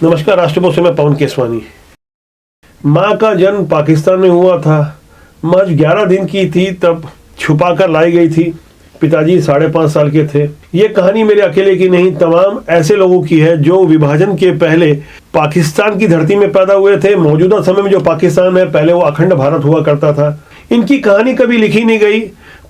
नमस्कार। राष्ट्रपति से मैं पवन केसवानी। माँ का जन्म पाकिस्तान में हुआ था। महज 11 दिन की थी तब छुपा कर लाई गई थी। पिताजी 5.5 साल के थे। ये कहानी मेरे अकेले की नहीं, तमाम ऐसे लोगों की है जो विभाजन के पहले पाकिस्तान की धरती में पैदा हुए थे। मौजूदा समय में जो पाकिस्तान है, पहले वो अखंड भारत हुआ करता था। इनकी कहानी कभी लिखी नहीं गई।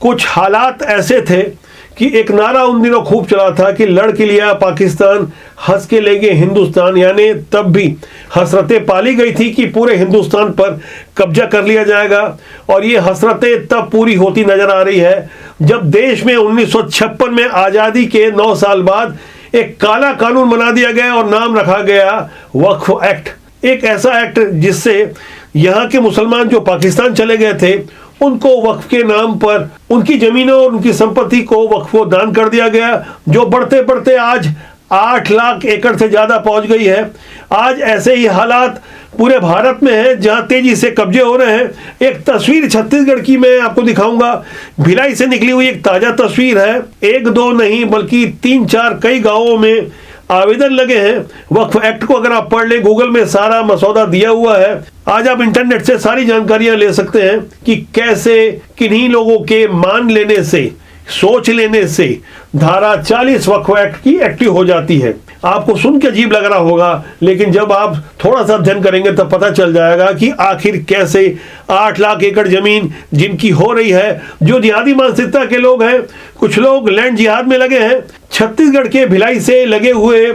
कुछ हालात ऐसे थे कि एक नारा उन दिनों खूब चला था कि लड़ के लिया पाकिस्तान, हंस के लेंगे हिंदुस्तान। यानी तब भी हसरतें पाली गई थी कि पूरे हिंदुस्तान पर कब्जा कर लिया जाएगा, और ये हसरतें तब पूरी होती नजर आ रही है जब देश में 1956 में आज़ादी के 9 साल बाद एक काला कानून बना दिया गया और नाम रखा गया वक्फ एक्ट। एक ऐसा एक्ट जिससे यहाँ के मुसलमान जो पाकिस्तान चले गए थे उनको वक्फ के नाम पर उनकी जमीनों और उनकी संपत्ति को वक्फ को दान कर दिया गया, जो बढ़ते बढ़ते आज 8 लाख एकड़ से ज्यादा पहुंच गई है। आज ऐसे ही हालात पूरे भारत में है जहां तेजी से कब्जे हो रहे हैं। एक तस्वीर छत्तीसगढ़ की मैं आपको दिखाऊंगा। भिलाई से निकली हुई एक ताजा तस्वीर है। 1-2 नहीं बल्कि 3-4 कई गांवों में आवेदन लगे हैं वक्फ एक्ट को। अगर आप पढ़ लें, गूगल में सारा मसौदा दिया हुआ है। आज आप इंटरनेट से सारी जानकारियां ले सकते हैं कि कैसे किन्हीं लोगों के मान लेने से, सोच लेने से धारा 40 वक्फ एक्ट की एक्टिव हो जाती है। आपको सुन के अजीब लग रहा होगा, लेकिन जब आप थोड़ा सा अध्ययन करेंगे तब पता चल जाएगा कि आखिर कैसे 8 लाख एकड़ जमीन जिनकी हो रही है, जो जिहादी मानसिकता के लोग हैं, कुछ लोग लैंड जिहाद में लगे हैं। छत्तीसगढ़ के भिलाई से लगे हुए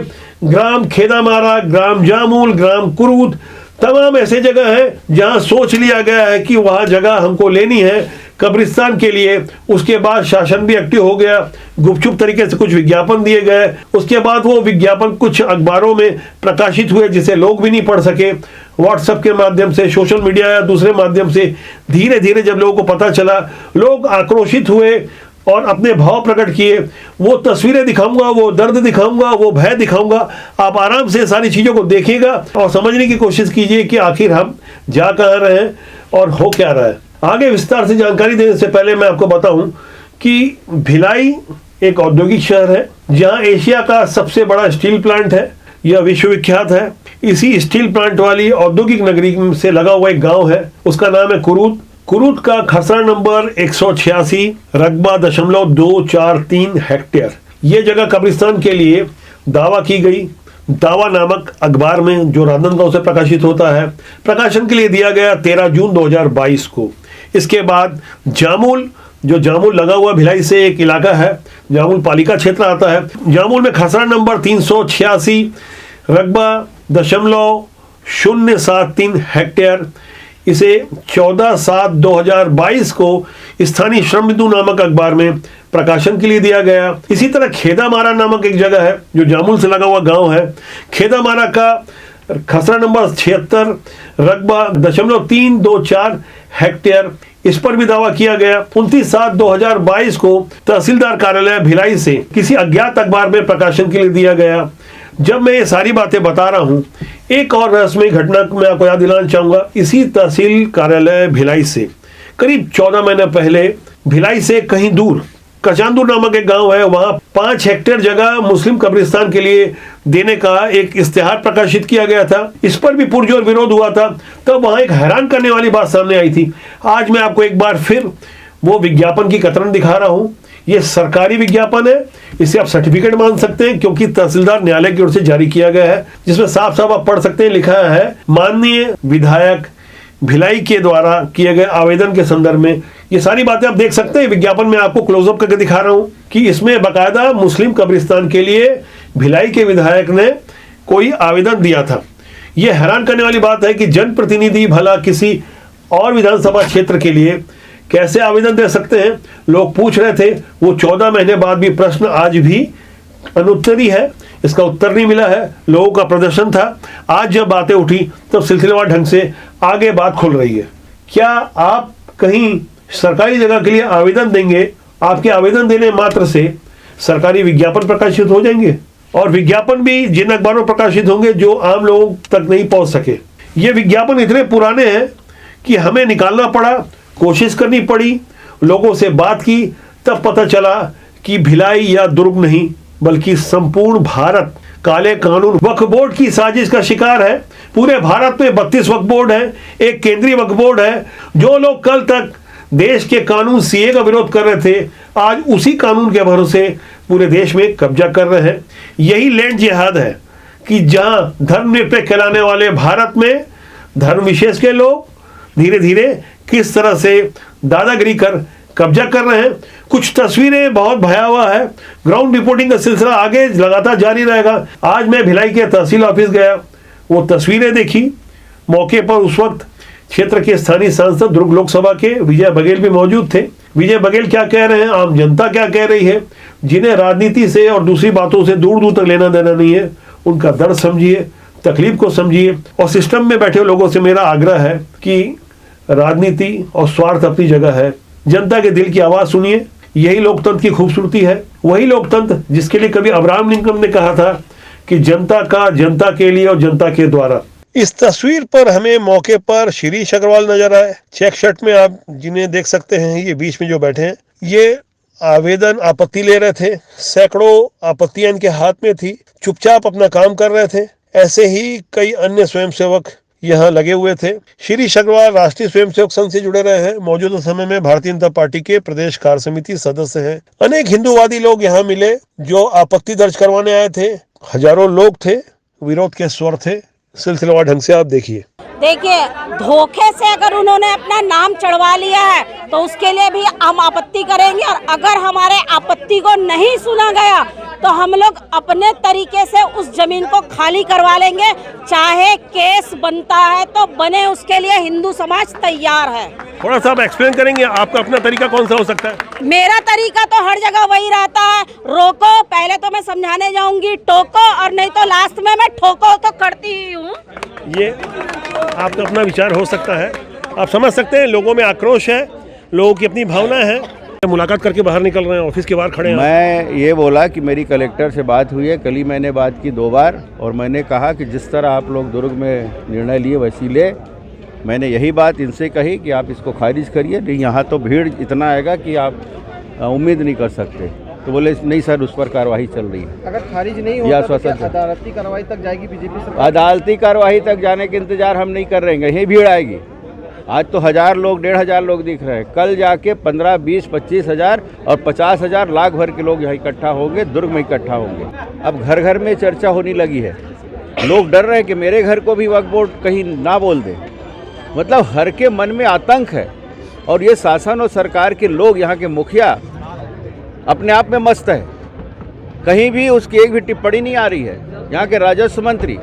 ग्राम खेदामारा, ग्राम जामुल, ग्राम कुरूद, तमाम ऐसे जगह हैं जहां सोच लिया गया है कि वहां जगह हमको लेनी है कब्रिस्तान के लिए। उसके बाद शासन भी एक्टिव हो गया। गुपचुप तरीके से कुछ विज्ञापन दिए गए। उसके बाद वो विज्ञापन कुछ अखबारों में प्रकाशित हुए जिसे लोग भी नहीं पढ़ सके। व्हाट्सएप के माध्यम से, सोशल मीडिया या दूसरे माध्यम से धीरे धीरे जब लोगों को पता चला, लोग आक्रोशित हुए और अपने भाव प्रकट किए। वो तस्वीरें दिखाऊंगा, वो दर्द दिखाऊंगा, वो भय दिखाऊंगा। आप आराम से सारी चीज़ों को देखिएगा और समझने की कोशिश कीजिए कि आखिर हम जा कहाँ रहे हैं और हो क्या रहा है। आगे विस्तार से जानकारी देने से पहले मैं आपको बताऊं कि भिलाई एक औद्योगिक शहर है जहां एशिया का सबसे बड़ा स्टील प्लांट है। यह विश्वविख्यात है। इसी स्टील प्लांट वाली औद्योगिक नगरी से लगा हुआ एक गाँव है, उसका नाम है कुरूद। कुरूद का खसरा नंबर 186, रकबा 0.243 हेक्टेयर। ये जगह कब्रिस्तान के लिए दावा की गई। दावा नामक अखबार में जो राजनांदगांव से प्रकाशित होता है, प्रकाशन के लिए दिया गया 13 जून 2022 को। इसके बाद जामुल, जो जामुल लगा हुआ भिलाई से एक इलाका है, जामुल पालिका क्षेत्र आता है। जामुल में खसरा नंबर 386, रकबा 0.073 हेक्टेयर। इसे 14/7/2022 को स्थानीय श्रम बिंदु नामक अखबार में प्रकाशन के लिए दिया गया। इसी तरह खेदामारा नामक एक जगह है जो जामुल से लगा हुआ गांव है। खेदामारा का खसरा नंबर 76, रकबा 0.324 हेक्टेयर। इस पर भी दावा किया गया। 29/7/2022 को तहसीलदार कार्यालय भिलाई से किसी अज्ञात अखबार में प्रकाशन के लिए दिया गया। जब मैं ये सारी बातें बता रहा हूं, एक और रहस्यमय घटना मैं आपको याद दिलाना चाहूंगा। इसी तहसील कार्यालय भिलाई से करीब 14 महीने पहले भिलाई से कहीं दूर कचांदूर नामक एक गांव है, वहां 5 हेक्टेयर जगह मुस्लिम कब्रिस्तान के लिए देने का एक इश्तेहार प्रकाशित किया गया था। इस पर भी पुरजोर विरोध हुआ था। तब वहां एक हैरान करने वाली बात सामने आई थी। आज मैं आपको एक बार फिर वो विज्ञापन की कतरन दिखा रहा हूं। ये सरकारी विज्ञापन है, इसे आप सर्टिफिकेट मान सकते हैं क्योंकि तहसीलदार न्यायालय की ओर से जारी किया गया है, जिसमें साफ साफ आप पढ़ सकते हैं, लिखा है माननीय विधायक भिलाई के द्वारा किए गए आवेदन के संदर्भ में। ये सारी बातें आप देख सकते हैं। विज्ञापन में आपको क्लोजअप करके दिखा रहा हूं कि इसमें बाकायदा मुस्लिम कब्रिस्तान के लिए भिलाई के विधायक ने कोई आवेदन दिया था। यह हैरान करने वाली बात है कि जनप्रतिनिधि भला किसी और विधानसभा क्षेत्र के लिए कैसे आवेदन दे सकते हैं। लोग पूछ रहे थे। वो 14 महीने बाद भी प्रश्न आज भी अनुत्तरी है, इसका उत्तर नहीं मिला है। लोगों का प्रदर्शन था। आज जब बातें उठी तब सिलसिलेवार ढंग से आगे बात खुल रही है। क्या आप कहीं सरकारी जगह के लिए आवेदन देंगे, आपके आवेदन देने मात्र से सरकारी विज्ञापन प्रकाशित हो जाएंगे, और विज्ञापन भी जिन अखबारों में प्रकाशित होंगे जो आम लोगों तक नहीं पहुंच सके। ये विज्ञापन इतने पुराने हैं कि हमें निकालना पड़ा, कोशिश करनी पड़ी, लोगों से बात की, तब पता चला कि भिलाई या दुर्ग नहीं बल्कि संपूर्ण भारत काले कानून वक्फ बोर्ड की साजिश का शिकार है। पूरे भारत में 32 वक्फ बोर्ड है, एक केंद्रीय वक्फ बोर्ड है। जो लोग कल तक देश के कानून सीए का विरोध कर रहे थे, आज उसी कानून के भरोसे पूरे देश में कब्जा कर रहे हैं। यही लैंड जिहाद है कि जहां धर्मनिरपेक्ष कहलाने वाले भारत में धर्म विशेष के लोग धीरे धीरे किस तरह से दादागिरी कर कब्जा कर रहे हैं। कुछ तस्वीरें बहुत भयावह है। ग्राउंड रिपोर्टिंग का सिलसिला आगे लगातार जारी रहेगा। आज मैं भिलाई के तहसील ऑफिस गया, वो तस्वीरें देखी। मौके पर उस वक्त क्षेत्र के स्थानीय सांसद दुर्ग लोकसभा के विजय बघेल भी मौजूद थे। विजय बघेल क्या कह रहे हैं, आम जनता क्या कह रही है, जिन्हें राजनीति से और दूसरी बातों से दूर दूर तक लेना देना नहीं है, उनका दर्द समझिए, तकलीफ को समझिए। और सिस्टम में बैठे लोगों से मेरा आग्रह है कि राजनीति और स्वार्थ अपनी जगह है, जनता के दिल की आवाज सुनिए। यही लोकतंत्र की खूबसूरती है, वही लोकतंत्र जिसके लिए कभी अब्राहम लिंकन ने कहा था कि जनता का, जनता के लिए और जनता के द्वारा। इस तस्वीर पर हमें मौके पर शिरीष अग्रवाल नजर आए, चेक शर्ट में। आप जिन्हें देख सकते हैं, ये बीच में जो बैठे हैं, ये आवेदन आपत्ति ले रहे थे। सैकड़ों आपत्तियां इनके हाथ में थी, चुपचाप अपना काम कर रहे थे। ऐसे ही कई अन्य स्वयंसेवक यहाँ लगे हुए थे। शिरीष अग्रवाल राष्ट्रीय स्वयंसेवक संघ से जुड़े रहे हैं, मौजूदा समय में भारतीय जनता पार्टी के प्रदेश कार्य समिति सदस्य हैं। अनेक हिंदूवादी लोग यहाँ मिले जो आपत्ति दर्ज करवाने आए थे। हजारों लोग थे, विरोध के स्वर थे। सिलसिलेवार ढंग से आप देखिए। धोखे से अगर उन्होंने अपना नाम चढ़वा लिया है तो उसके लिए भी हम आपत्ति करेंगे, और अगर हमारे आपत्ति को नहीं सुना गया तो हम लोग अपने तरीके से उस जमीन को खाली करवा लेंगे। चाहे केस बनता है तो बने, उसके लिए हिंदू समाज तैयार है। थोड़ा सा आप एक्सप्लेन करेंगे, आपका अपना तरीका कौन सा हो सकता है? मेरा तरीका तो हर जगह वही रहता है, रोको, पहले तो मैं समझाने जाऊंगी, टोको, और नहीं तो लास्ट में मैं ठोको तो करती ही हूँ। ये आपका अपना विचार हो सकता है, आप समझ सकते हैं। लोगों में आक्रोश है, लोगों की अपनी भावना है। मुलाकात करके बाहर निकल रहे हैं, ऑफिस के बाहर खड़े हैं। मैं ये बोला कि मेरी कलेक्टर से बात हुई है, कल ही मैंने बात की 2 बार, और मैंने कहा कि जिस तरह आप लोग दुर्ग में निर्णय लिए वैसी ले। मैंने यही बात इनसे कही कि आप इसको खारिज करिए, नहीं यहाँ तो भीड़ इतना आएगा कि आप उम्मीद नहीं कर सकते। तो बोले नहीं सर, उस पर कार्रवाई चल रही है। अगर खारिज नहीं होगा तो क्या अदालती कार्रवाई तक जाएगी बीजेपी सरकार? अदालती कार्रवाई तक जाने के इंतजार हम नहीं कर रहे हैं, यही भीड़ आएगी। आज तो 1000 लोग, 1500 लोग दिख रहे हैं, कल जाके 15, 20, 25 हज़ार और 50 हज़ार, लाख भर के लोग यहाँ इकट्ठा होंगे, दुर्ग में इकट्ठा होंगे। अब घर घर में चर्चा होने लगी है, लोग डर रहे हैं कि मेरे घर को भी वक्फ बोर्ड कहीं ना बोल दे। मतलब हर के मन में आतंक है, और ये शासन और सरकार के लोग, यहाँ के मुखिया अपने आप में मस्त है। कहीं भी उसकी एक भी टिप्पणी नहीं आ रही है। यहाँ के राजस्व मंत्री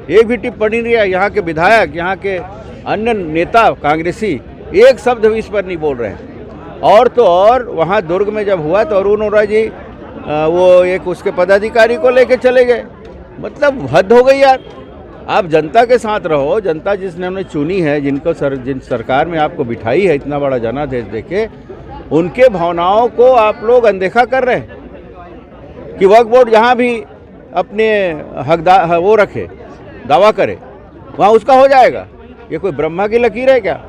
एक भी टिप्पणी नहीं है, यहाँ के विधायक, यहाँ के अन्य नेता कांग्रेसी एक शब्द भी इस पर नहीं बोल रहे हैं। और तो और वहाँ दुर्ग में जब हुआ तो अरुण ओरा जी वो एक उसके पदाधिकारी को लेके चले गए। मतलब हद हो गई यार। आप जनता के साथ रहो, जनता जिसने उन्हें चुनी है, जिन सरकार में आपको बिठाई है, इतना बड़ा जनादेश देके, उनके भावनाओं को आप लोग अनदेखा कर रहे हैं कि वक्फ बोर्ड जहाँ भी अपने हक वो रखे, दावा करे, वहाँ उसका हो जाएगा। ये कोई ब्रह्मा की लकीर है क्या?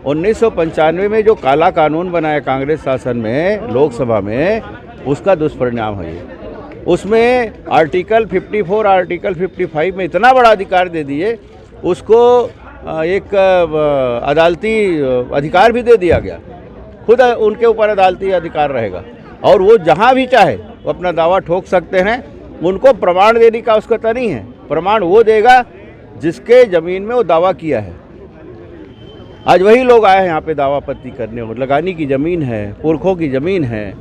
1995 में जो काला कानून बनाया कांग्रेस शासन में, लोकसभा में, उसका दुष्परिणाम है ये। उसमें आर्टिकल 54, आर्टिकल 55 में इतना बड़ा अधिकार दे दिए, उसको एक अदालती अधिकार भी दे दिया गया। खुद उनके ऊपर अदालती अधिकार रहेगा, और वो जहाँ भी चाहे वो अपना दावा ठोक सकते हैं। उनको प्रमाण देने का उसका नहीं है। प्रमाण वो देगा जिसके ज़मीन में वो दावा किया है। आज वही लोग आए हैं यहाँ पे दावा आपत्ति करने, और लगानी की ज़मीन है, पुरखों की ज़मीन है,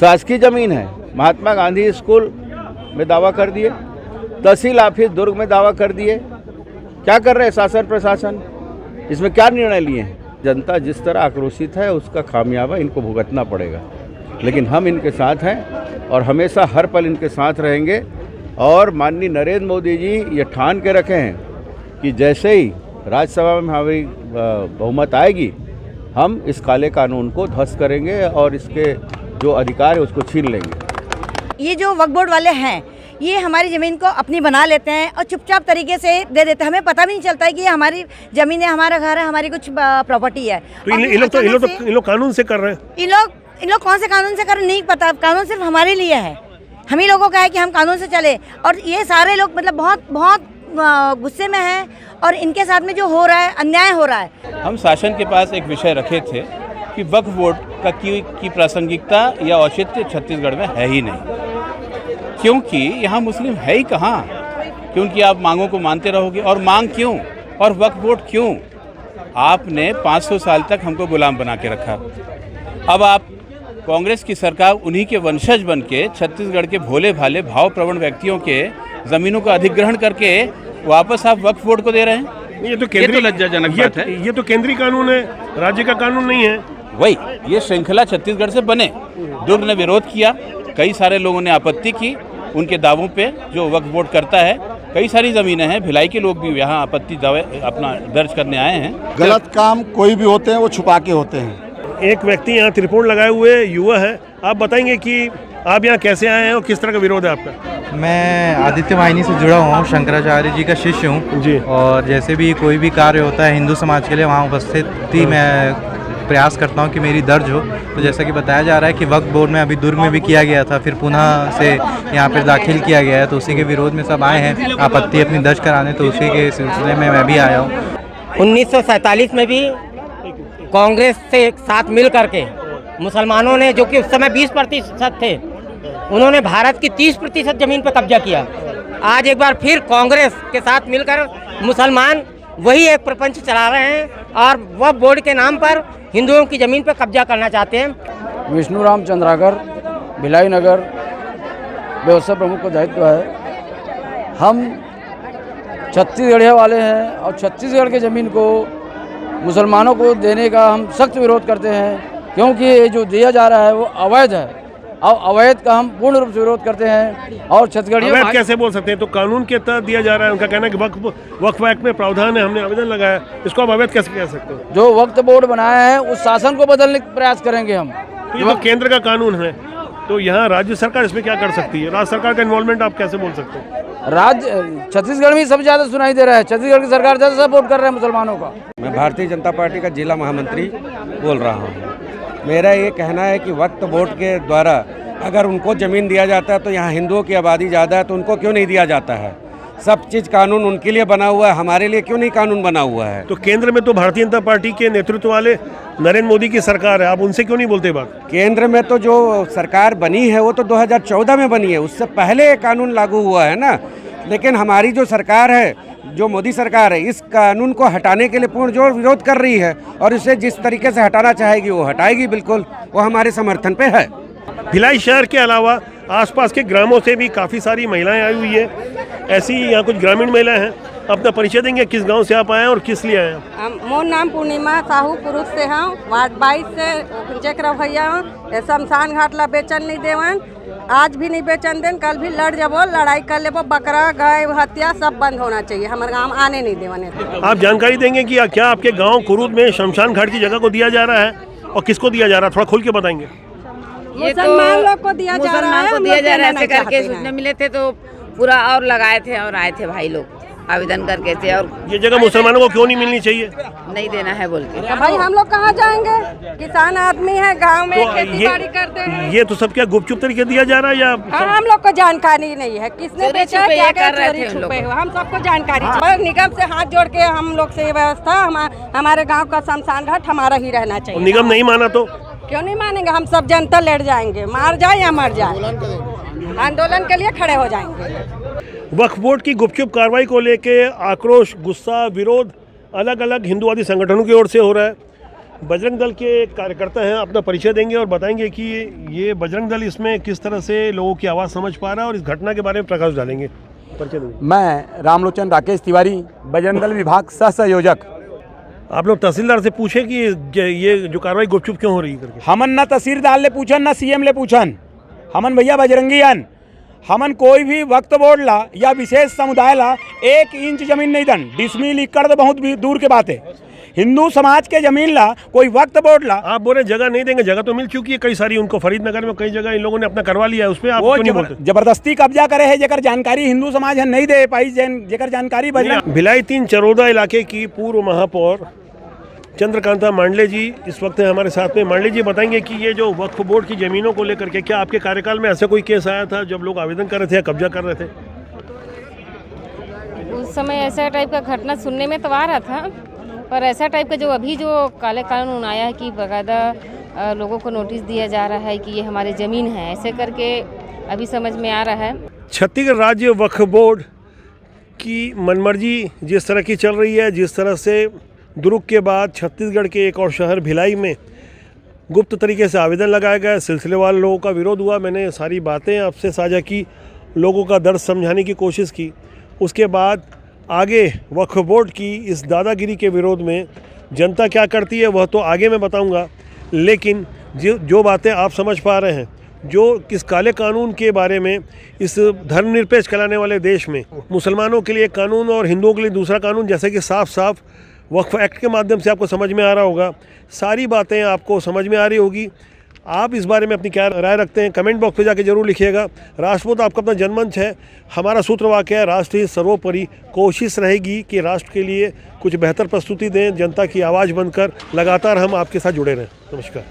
शासकीय ज़मीन है। महात्मा गांधी स्कूल में दावा कर दिए, तहसील ऑफिस दुर्ग में दावा कर दिए। क्या कर रहे हैं शासन प्रशासन? इसमें क्या निर्णय लिए हैं? जनता जिस तरह आक्रोशित है, उसका खामियाजा इनको भुगतना पड़ेगा। लेकिन हम इनके साथ हैं और हमेशा हर पल इनके साथ रहेंगे। और माननीय नरेंद्र मोदी जी ये ठान के रखे हैं कि जैसे ही राज्यसभा में हमारी बहुमत आएगी, हम इस काले कानून को ध्वस्त करेंगे और इसके जो अधिकार है उसको छीन लेंगे। ये जो वक्फ बोर्ड वाले हैं, ये हमारी ज़मीन को अपनी बना लेते हैं और चुपचाप तरीके से दे देते हैं। हमें पता भी नहीं चलता है कि ये हमारी ज़मीन है, हमारा घर है, हमारी कुछ प्रॉपर्टी है। तो इन लोग कानून से कर रहे हैं। इन लोग कौन से कानून से कर रहे हैं नहीं पता। कानून सिर्फ हमारे लिए है, हम ही लोगों का है कि हम कानून से चले। और ये सारे लोग मतलब बहुत बहुत गुस्से में हैं और इनके साथ में जो हो रहा है अन्याय हो रहा है। हम शासन के पास एक विषय रखे थे कि वक्फ बोर्ड का की प्रासंगिकता या औचित्य छत्तीसगढ़ में है ही नहीं, क्योंकि यहाँ मुस्लिम है ही कहाँ कि उनकी आप मांगों को मानते रहोगे। और मांग क्यों और वक्फ बोर्ड क्यों? आपने 500 साल तक हमको गुलाम बना के रखा। अब आप कांग्रेस की सरकार उन्हीं के वंशज बन के छत्तीसगढ़ के भोले भाले भाव प्रवण व्यक्तियों के ज़मीनों का अधिग्रहण करके वापस आप वक्फ बोर्ड को दे रहे हैं। ये तो केंद्रीय लज्जाजनक बात है। ये तो केंद्रीय कानून है, राज्य का कानून नहीं है। वही ये श्रृंखला छत्तीसगढ़ से बने। दुर्ग ने विरोध किया, कई सारे लोगों ने आपत्ति की उनके दावों पे जो वक्फ बोर्ड करता है। कई सारी ज़मीनें हैं, भिलाई के लोग भी यहाँ आपत्ति दावे अपना दर्ज करने आए हैं। गलत काम कोई भी होते हैं वो छुपा के होते हैं। एक व्यक्ति यहाँ त्रिपुण लगाए हुए युवा है, आप बताएंगे कि आप यहाँ कैसे आए हैं और किस तरह का विरोध है आपका? मैं आदित्य वाहिनी से जुड़ा हुआ हूँ, शंकराचार्य जी का शिष्य हूँ जी। और जैसे भी कोई भी कार्य होता है हिंदू समाज के लिए वहाँ उपस्थिति मैं प्रयास करता हूँ कि मेरी दर्ज हो। तो जैसा कि बताया जा रहा है कि वक्फ बोर्ड में अभी दुर्ग में भी किया गया था, फिर पुनः से यहाँ पर दाखिल किया गया है, तो उसी के विरोध में सब आए हैं आपत्ति अपनी दर्ज कराने। तो उसी के सिलसिले में मैं भी आया हूँ। 1947 में भी कांग्रेस से एक साथ मिल करके मुसलमानों ने, जो कि उस समय 20% थे, उन्होंने भारत की 30% ज़मीन पर कब्जा किया। आज एक बार फिर कांग्रेस के साथ मिलकर मुसलमान वही एक प्रपंच चला रहे हैं और वक्फ बोर्ड के नाम पर हिंदुओं की ज़मीन पर कब्जा करना चाहते हैं। विष्णुराम चंद्राकर, भिलाई नगर व्यवसाय प्रमुख का दायित्व है। हम छत्तीसगढ़ वाले हैं और छत्तीसगढ़ के ज़मीन को मुसलमानों को देने का हम सख्त विरोध करते हैं, क्योंकि ये जो दिया जा रहा है वो अवैध है और अवैध का हम पूर्ण रूप से विरोध करते हैं। और छत्तीसगढ़ियों अवैध कैसे बोल सकते हैं? तो कानून के तहत दिया जा रहा है। उनका कहना है कि वक्फ एक्ट में प्रावधान है, हमने आवेदन लगाया, इसको आप अवैध कैसे कह सकते हो? जो वक्फ बोर्ड बनाया है उस शासन को बदलने का प्रयास करेंगे हम। तो ये तो केंद्र का कानून है, तो यहाँ राज्य सरकार इसमें क्या कर सकती है? राज्य सरकार का इन्वॉल्वमेंट आप कैसे बोल सकते हो? राज्य छत्तीसगढ़ में सबसे ज़्यादा सुनाई दे रहा है, छत्तीसगढ़ की सरकार ज़्यादा सपोर्ट कर रहे हैं मुसलमानों का। मैं भारतीय जनता पार्टी का जिला महामंत्री बोल रहा हूँ। मेरा ये कहना है कि वक्फ बोर्ड के द्वारा अगर उनको ज़मीन दिया जाता है तो यहाँ हिंदुओं की आबादी ज़्यादा है, तो उनको क्यों नहीं दिया जाता है? सब चीज़ कानून उनके लिए बना हुआ है, हमारे लिए क्यों नहीं कानून बना हुआ है? तो केंद्र में तो भारतीय जनता पार्टी के नेतृत्व वाले नरेंद्र मोदी की सरकार है, आप उनसे क्यों नहीं बोलते बात? केंद्र में तो जो सरकार बनी है वो तो 2014 में बनी है, उससे पहले कानून लागू हुआ है ना। लेकिन हमारी जो सरकार है, जो मोदी सरकार है, इस कानून को हटाने के लिए पूर्ण जोर विरोध कर रही है और इसे जिस तरीके से हटाना चाहेगी वो हटाएगी, बिल्कुल वो हमारे समर्थन पे है। भिलाई शहर के अलावा आसपास के ग्रामों से भी काफ़ी सारी महिलाएं आई हुई है। ऐसी यहाँ कुछ ग्रामीण महिलाएं हैं, अपना परिचय देंगे, किस गांव से आप आए हैं और किस लिए आए हैं? मोर नाम पूर्णिमा साहू पुरुष से हूँ, वार्ड 22 से चक्र भैया हूँ। शमशान घाट ला बेचन नहीं देवन, आज भी नहीं बेचन देन, कल भी लड़ जाबो, लड़ाई कर लेबो, बकरा गाय हत्या सब बंद होना चाहिए, हमारे गाँव आने नहीं देवन। आप जानकारी देंगे कि क्या आपके गाँव कुरूद में शमशान घाट की जगह को दिया जा रहा है और किसको दिया जा रहा है? थोड़ा खुल के बताएंगे। मुसलमान लोग को दिया जा रहा है, दिया जा रहा है। करके सूचना मिले थे तो पूरा और लगाए थे और आए थे भाई लोग आवेदन करके थे। और ये जगह मुसलमानों को क्यों नहीं मिलनी चाहिए? नहीं देना है बोल के। तो भाई हम लोग कहाँ जाएंगे? किसान आदमी है, गांव में तो खेती बाड़ी करते हैं। ये तो सब क्या गुपचुप तरीके दिया जा रहा है या? हम लोग को जानकारी नहीं है किसने बेचा, क्या क्या चोरी छुपे हुए, हम सबको जानकारी है। निगम से हाथ जोड़ के हम लोग से व्यवस्था, हमारे गाँव का शमशान घाट हमारा ही रहना चाहिए। निगम नहीं माना तो क्यों नहीं मानेंगे? हम सब जनता लड़ जाएंगे, मार जाए या मर जाए, आंदोलन के लिए खड़े हो जाएंगे। वक्फ बोर्ड की गुपचुप कार्रवाई को लेके आक्रोश, गुस्सा, विरोध अलग अलग हिंदुवादी संगठनों की ओर से हो रहा है। बजरंग दल के कार्यकर्ता हैं, अपना परिचय देंगे और बताएंगे कि ये बजरंग दल इसमें किस तरह से लोगों की आवाज़ समझ पा रहा है और इस घटना के बारे में प्रकाश डालेंगे। परिचय देंगे। मैं रामलोचन राकेश तिवारी, बजरंग दल विभाग सह संयोजक। आप लोग तहसीलदार से पूछे कि ये जो कार्रवाई गुपचुप क्यों हो रही है करके? हमन ना तहसीलदार ले पूछन ना सीएम ले पूछन, हमन भैया बजरंगियन, हमन कोई भी वक्फ बोर्ड ला या विशेष समुदाय ला 1 इंच जमीन नहीं दन। डिसमिल एकड़ तो बहुत दूर के बात है। हिंदू समाज के जमीन ला कोई वक्फ बोर्ड ला, आप बोले जगह नहीं देंगे, जगह तो मिल चुकी है कई सारी उनको, फरीदनगर में कई जगह इन लोगों ने अपना करवा लिया है, उस पर आप क्यों नहीं बोलते? जबरदस्ती कब्जा करे है, जेकर जानकारी हिंदू समाज है नहीं दे पाई, जेकर जानकारी बजरंग। भिलाई 3 चरोदा इलाके की पूर्व महापौर चंद्रकांता मांडले जी इस वक्त हैं हमारे साथ में। मांडले जी बताएंगे कि ये जो वक्फ बोर्ड की ज़मीनों को लेकर के क्या आपके कार्यकाल में ऐसा कोई केस आया था जब लोग आवेदन कर रहे थे या कब्जा कर रहे थे? उस समय ऐसा टाइप का घटना सुनने में तो आ रहा था, पर ऐसा टाइप का जो अभी जो काले कानून आया है कि बाकायदा लोगों को नोटिस दिया जा रहा है कि ये हमारी ज़मीन है, ऐसे करके अभी समझ में आ रहा है। छत्तीसगढ़ राज्य वक्फ बोर्ड की मनमर्जी जिस तरह की चल रही है, जिस तरह से दुर्ग के बाद छत्तीसगढ़ के एक और शहर भिलाई में गुप्त तरीके से आवेदन लगाया गया, सिलसिलेवार लोगों का विरोध हुआ। मैंने सारी बातें आपसे साझा की, लोगों का दर्द समझाने की कोशिश की। उसके बाद आगे वक्फ बोर्ड की इस दादागिरी के विरोध में जनता क्या करती है वह तो आगे मैं बताऊंगा, लेकिन जो बातें आप समझ पा रहे हैं, जो इस काले कानून के बारे में, इस धर्मनिरपेक्ष कहलाने वाले देश में मुसलमानों के लिए एक कानून और हिंदुओं के लिए दूसरा कानून, जैसे कि साफ साफ वक्फ एक्ट के माध्यम से आपको समझ में आ रहा होगा, सारी बातें आपको समझ में आ रही होगी। आप इस बारे में अपनी क्या राय रखते हैं कमेंट बॉक्स में जाके जरूर लिखिएगा। राष्ट्रपोत आपका अपना जनमंच है, हमारा सूत्र वाक्य है राष्ट्र ही सर्वोपरि। कोशिश रहेगी कि राष्ट्र के लिए कुछ बेहतर प्रस्तुति दें, जनता की आवाज़ बनकर लगातार हम आपके साथ जुड़े रहें। नमस्कार।